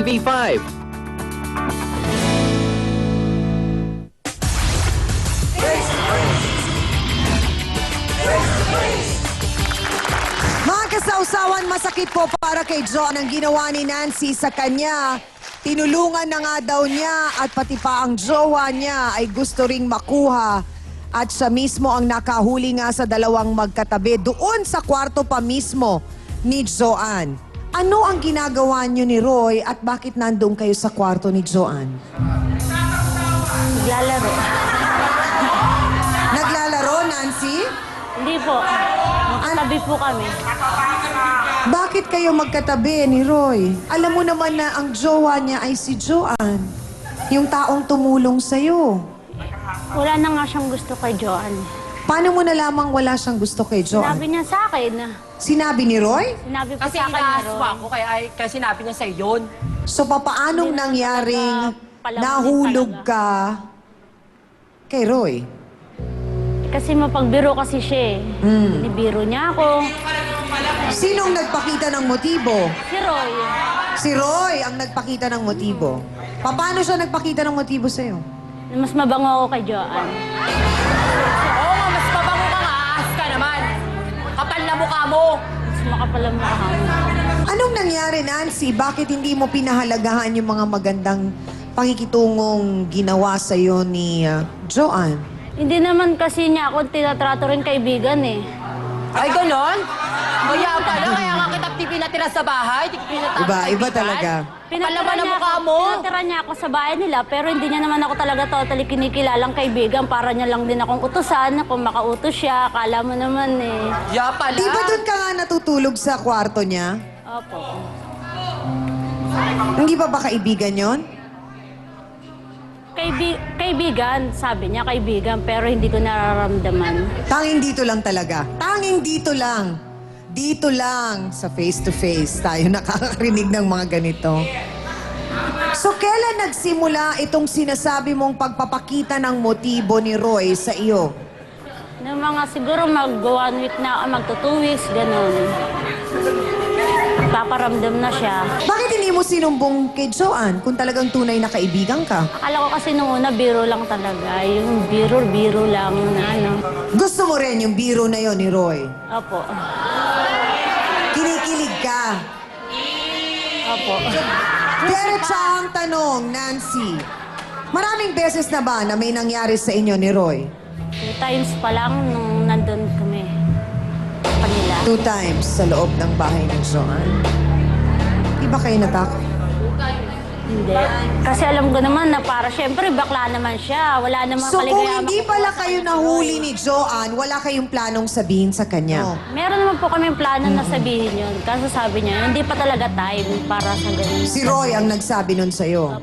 TV5. Mga kasausawan, masakit po para kay John ang ginawa ni Nancy sa kanya. Tinulungan na nga daw niya at pati pa ang jowa niya ay gusto ring makuha. At siya mismo ang nakahuli nga sa dalawang magkatabi doon sa kwarto pa mismo ni Joanne. Ano ang ginagawa niyo ni Roy at bakit nandoon kayo sa kwarto ni Joanne? Naglalaro. Naglalaro, Nancy? Hindi po. Magkatabi po kami. Bakit kayo magkatabi ni Roy? Alam mo naman na ang jowa niya ay si Joanne. Yung taong tumulong sa'yo. Wala na nga siyang gusto kay Joanne. Paano mo nalamang wala siyang gusto kay Sabi Joanne? niya sa akin. Sinabi ni Roy? Sinabi po Kasi sa akin ni inaaswa Roy. ko, kaya sinabi niya sa'yo yun. So, papaanong nangyaring Palamunin nahulog ka kay Roy? Kasi mapagbiro kasi siya eh. Binibiro niya ako. Sinong nagpakita ng motibo? Si Roy. Si Roy ang nagpakita ng motibo. Paano siya nagpakita ng motibo sa'yo? Mas mabango ako kay Joanne. Oo nga, mas mabango ka nga, aas ka naman. Kapal na mukha mo. Mas makapal ang mukha mo. Anong nangyari, Nancy? Bakit hindi mo pinahalagahan yung mga magandang pakikitungong ginawa sa'yo ni Joanne? Hindi naman kasi niya ako tinatrato rin kaibigan eh. Ay, ganon? Kaya pala, kaya nga kita pinatira sa bahay. Iba talaga. Kapal naman ang mukha mo. Pinatira niya ako sa bahay nila, pero hindi niya naman ako talaga totally kinikilalang kaibigan. Para niya lang din akong utusan, kung makautos siya. Akala mo naman eh. Ya pala. Di ba doon ka nga natutulog sa kwarto niya? Opo. Hindi ba kaibigan yon? Kaibigan, sabi niya kaibigan, pero hindi ko nararamdaman. Tanging dito lang talaga. Tanging dito lang. Dito lang sa face-to-face tayo nakakarinig ng mga ganito. So, kailan nagsimula itong sinasabi mong pagpapakita ng motibo ni Roy sa iyo? Ng mga siguro mag-1 week na, magto 2 weeks, ganun. Paparamdam na siya. Bakit hindi mo sinumbong kay Joanne kung talagang tunay na kaibigan ka? Akala ko kasi nung una, biro lang talaga. Yung biro lang na ano. Gusto mo rin yung biro na yon ni Roy? Opo. Kinikilig ka? Opo. Diretsa ang tanong, Nancy. Maraming beses na ba na may nangyari sa inyo ni Roy? 2 times pa lang nung nandun kami. Kanila. 2 times sa loob ng bahay ni Joanne. Di ba kayo natakot? Hindi. Kasi alam ko naman na para syempre bakla naman siya. Wala namang So kung kaligayahan hindi makukuha pala sa kayo kanya. nahuli ni Joanne, wala kayong planong sabihin sa kanya? Meron naman po kaming plano na sabihin yun. Kaso sabi niya, hindi pa talaga time para sa ganun. Si Roy ang nagsabi nun sa'yo.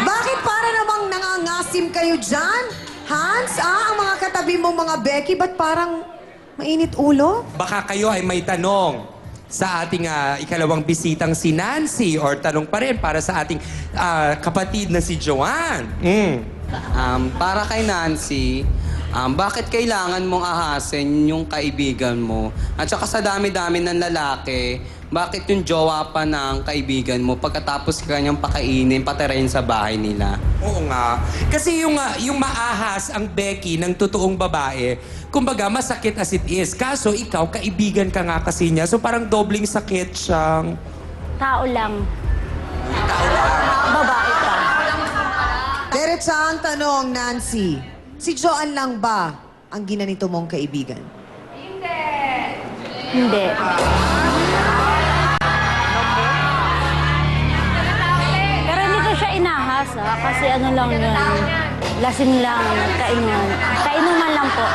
Bakit para namang nangangasim kayo dyan? Hans, ang mga katabi mo mga Becky, ba't parang mainit ulo? Baka kayo ay may tanong sa ating ikalawang bisitang si Nancy or tanong pa rin para sa ating kapatid na si Joanne. Para kay Nancy, bakit kailangan mong ahasin yung kaibigan mo? At saka sa dami-dami ng lalaki, bakit yung jowa pa ng kaibigan mo pagkatapos kanyang pakainin, patirahin sa bahay nila? Oo nga. Kasi yung maahas ang Becky ng totoong babae, kumbaga masakit as it is. Kaso ikaw, kaibigan ka nga kasi niya. So parang dobling sakit siyang... Tao lang. Babae pa. Diretsa ang tanong, Nancy. Si Joanne lang ba ang ginanito mong kaibigan? Hindi. Pero hindi ko siya inahas kasi ano lang yun. Lasing lang, kainan. Kainuman lang po.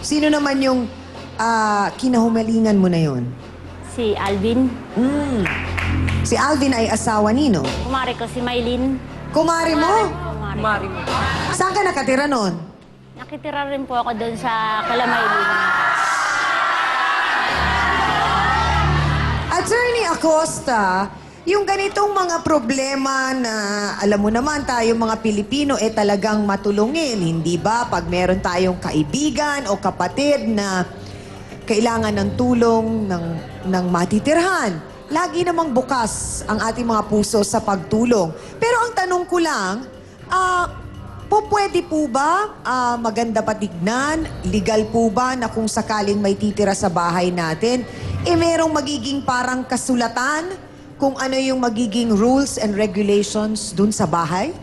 Sino naman yung kinahumalingan mo na yon? Si Alvin. Si Alvin ay asawa nino. Kumari ko si Maylin. Kumari mo? Kumari. Mari mo. Saan ka nakatira nun? Nakitira rin po ako doon sa Kalamaylin. Attorney Acosta, yung ganitong mga problema na alam mo naman tayo mga Pilipino talagang matulungin, hindi ba? Pag meron tayong kaibigan o kapatid na kailangan ng tulong ng matitirhan. lagi namang bukas ang ating mga puso sa pagtulong. Pero ang tanong ko lang, pwede po ba maganda patignan? Legal po ba na kung sakaling may titira sa bahay natin, merong magiging parang kasulatan kung ano yung magiging rules and regulations dun sa bahay?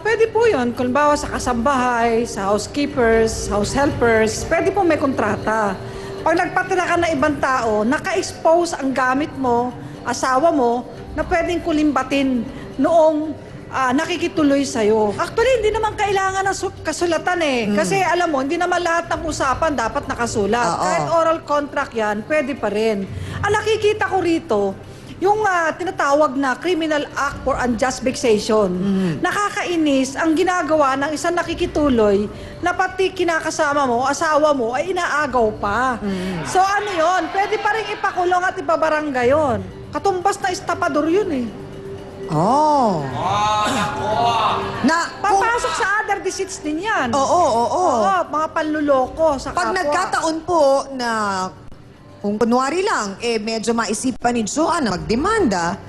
Pwede po yun. Kung bawa sa kasambahay, sa housekeepers, house helpers, pwede po may kontrata. Pag nagpatira ka na ibang tao, naka-expose ang gamit mo, asawa mo, na pwedeng kulimbatin noong nakikituloy sa'yo. Actually, hindi naman kailangan ng kasulatan eh. Kasi alam mo, hindi naman lahat ng usapan dapat nakasulat. Oo. Kahit oral contract yan, pwede pa rin. Ang nakikita ko rito, yung tinatawag na criminal act for unjust vexation. Nakakainis ang ginagawa ng isang nakikituloy na pati kinakasama mo, asawa mo, ay inaagaw pa. So ano yon? Pwede pa rin ipakulong at ipabarangay yun. Katumbas na estapador yun eh. Oh. Na, kung, Papasok sa other deceits din yan. oo. Mga panluloko sa Pag kapwa. nagkataon po na kung kunwari lang, medyo maisipan ni Joanne na magdemanda,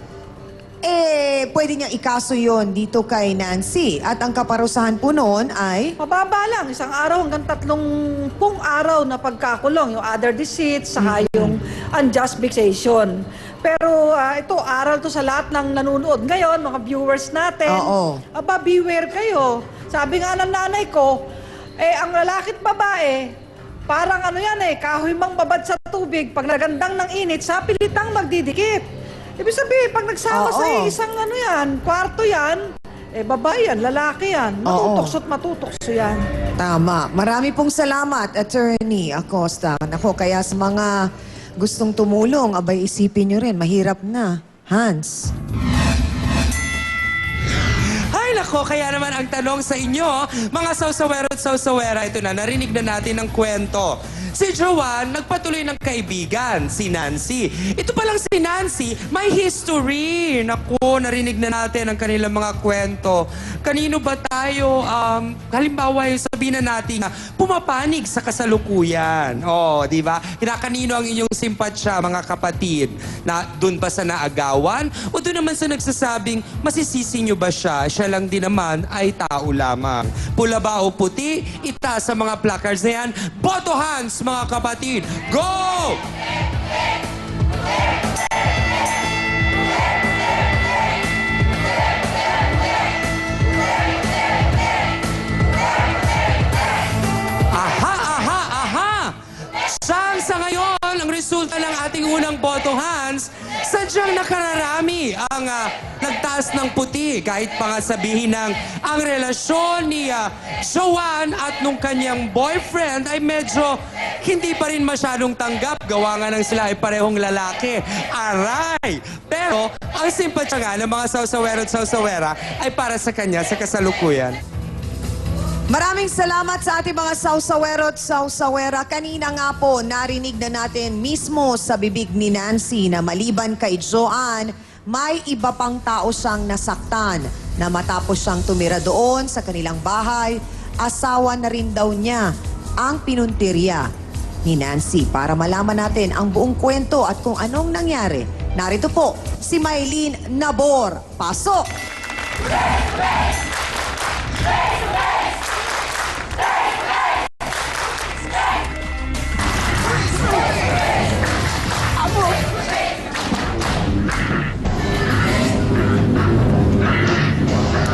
pwede niyang ikaso yon dito kay Nancy. At ang kaparusahan po noon ay... Mababa lang, isang araw hanggang 30 araw na pagkakulong. Yung other deceits, saka yung unjust vexation. Pero ito, aral to sa lahat ng nanonood ngayon, mga viewers natin. Oo. Aba, beware kayo. Sabi nga ng nanay ko, ang lalaki at babae, parang ano yan kahoy mang babad sa tubig, pag nagandang ng init, sa pilitang magdidikit. Ibig sabihin, pag nagsama Oo. sa isang ano yan, kwarto yan, babae yan, lalaki yan, matutokso't matutokso yan. Tama. Marami pong salamat, Attorney Acosta. Nako, kaya sa mga gustong tumulong, abay isipin nyo rin, mahirap na. Hans. Ay, nako, kaya naman ang tanong sa inyo, mga sausawero at sausawera, ito na, narinig na natin ang kwento. Si Joanne, nagpatuloy ng kaibigan, si Nancy. Ito palang si Nancy, may history. Naku, narinig na natin ang kanilang mga kwento. Kanino ba tayo, halimbawa, sabihin na natin, pumapanig sa kasalukuyan. Oh, di ba? Kanino ang inyong simpatsya, mga kapatid? Na doon ba sa naagawan? O doon naman sa nagsasabing, masisisi nyo ba siya? Siya lang din naman ay tao lamang. Pula ba o puti? Itaas sa mga placards na yan. Boto hands, mga kapatid. Go! Aha! Sa ngayon, ang resulta ng ating unang boto hands, sadyang nakararami ang nagtaas ng puti. Kahit pa nga sabihin ng ang relasyon ni Joanne at nung kanyang boyfriend ay medyo hindi pa rin masyadong tanggap. Gawa nga ng sila ay parehong lalaki. Aray! Pero ang simpatsya nga ng mga sausawero at sausawera ay para sa kanya sa kasalukuyan. Maraming salamat sa ating mga sausawero at sausawera. Kanina nga po, narinig na natin mismo sa bibig ni Nancy na maliban kay Joanne, may iba pang tao siyang nasaktan na matapos siyang tumira doon sa kanilang bahay, asawa na rin daw niya ang pinuntirya ni Nancy. Para malaman natin ang buong kwento at kung anong nangyari, narito po si Maylene Nabor. Pasok!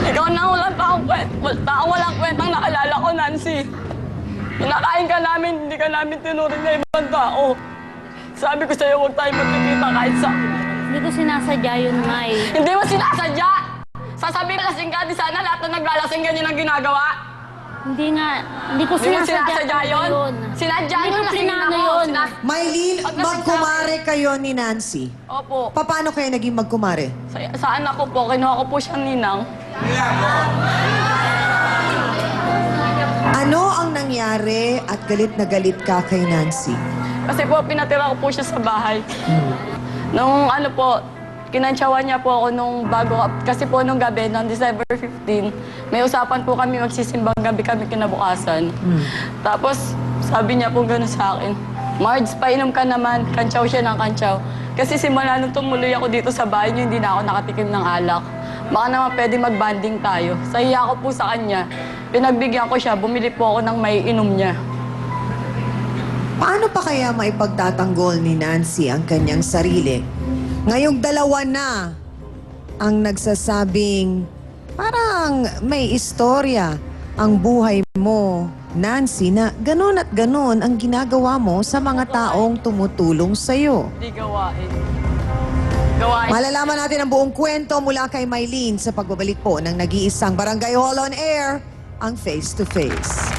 Ikaw na walang kwentang naalala ko, Nancy. Pinakain ka namin, hindi ka namin tinuring na ibang tao. Sabi ko sa'yo, huwag tayo magkikita kahit sa... Hindi ko sinasadya yun, May. Hindi mo sinasadya! Sasabihin lasing ka, di sana lahat na naglalasing ganyan ang ginagawa. Hindi ko Hindi mo sinasadya sinasadya yun? Sinadya Hindi yun, ko lasingin plinano ako. yun. Maylene, Pag nasing magkumare kayo ni Nancy. Opo. Paano kayo naging magkumare? Sa anak ko po, kinuha ko po siyang ninang. Ano ang nangyari at galit na galit ka kay Nancy? Kasi po, pinatira ko po siya sa bahay. Nung ano po, kinantsawan niya po ako nung kasi po nung gabi, nung December 15, may usapan po kami, magsisimbang gabi kami kinabukasan. Tapos, sabi niya po gano'n sa akin, Marge, painom ka naman. Kantsaw siya ng kantsaw. Kasi simula nung tumuloy ako dito sa bahay niyo, hindi na ako nakatikim ng alak. Baka naman pwede mag-banding tayo. Sa iya ko po sa kanya, pinagbigyan ko siya, bumili po ako ng may inom niya. Paano pa kaya maipagtatanggol ni Nancy ang kanyang sarili? Ngayong dalawa na ang nagsasabing parang may istorya ang buhay mo, Nancy, na ganon at ganon ang ginagawa mo sa mga taong tumutulong sa'yo. Hindi gawain. Gawain. Malalaman natin ang buong kwento mula kay Mylene sa pagbabalik po ng nag-iisang Barangay Hall on Air, ang Face to Face.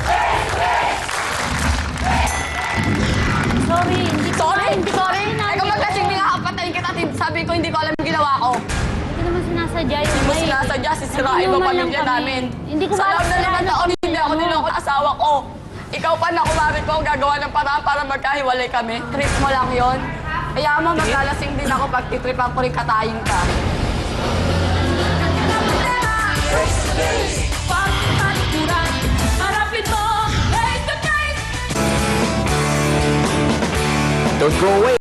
Sorry, hindi ko Sorry! hindi ko Sorry! Ikaw magkasing pinakapatayin kita. Sabi ko, hindi ko alam yung ginawa ko. Hindi naman sinasadya yun. Hindi mo sinasadya, sisirain mo pamilya namin. Hindi ko Sa loob na sinasadya 5 taon, hindi ako niloko ng asawa ko. Ikaw pa na kumari ko, gagawa ng paraan para magkahiwalay kami. Trip mo lang yon. Kaya mo, maglalasing din ako pag titripan ko rin katayin ka. Don't go away.